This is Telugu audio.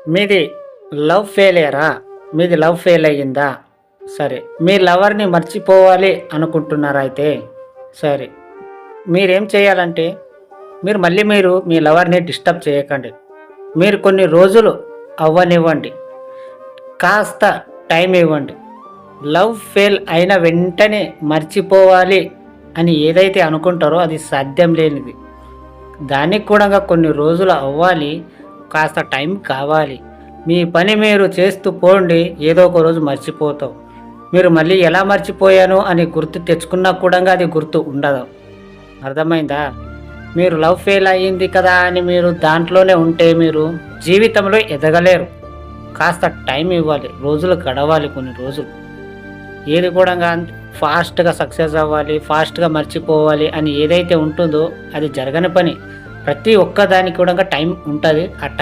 మీది లవ్ ఫెయిలియరా? మీది లవ్ ఫెయిల్ అయ్యిందా? సరే. మీ లవర్‌ని మర్చిపోవాలి అనుకుంటున్నారా అయితే? సరే. మీరేం చేయాలంటే, మీరు మీ లవర్‌ని డిస్టర్బ్ చేయకండి. మీరు కొన్ని రోజులు అవ్వనివ్వండి. కాస్త టైం ఇవ్వండి. లవ్ ఫెయిల్ అయిన వెంటనే మర్చిపోవాలి అని ఏదైతే అనుకుంటారో అది సాధ్యం లేనిది. దానికి కూడా కొన్ని రోజులు అవ్వాలి. కాస్త టైం కావాలి. మీ పని మీరు చేస్తూ పోండి. ఏదో ఒక రోజు మర్చిపోతావు. మీరు మళ్ళీ ఎలా మర్చిపోయాను అని గుర్తు తెచ్చుకున్నా కూడా అది గుర్తు ఉండదు. అర్థమైందా? మీరు లవ్ ఫెయిల్ అయ్యింది కదా అని మీరు దాంట్లోనే ఉంటే మీరు జీవితంలో ఎదగలేరు. కాస్త టైం ఇవ్వాలి. రోజులు గడవాలి కొన్ని రోజులు. ఏది కూడా ఫాస్ట్‌గా సక్సెస్ అవ్వాలి, ఫాస్ట్‌గా మర్చిపోవాలి అని ఏదైతే ఉంటుందో అది జరగని పని. ప్రతి ఒక్కదానికి కూడా టైం ఉంటది. ఆ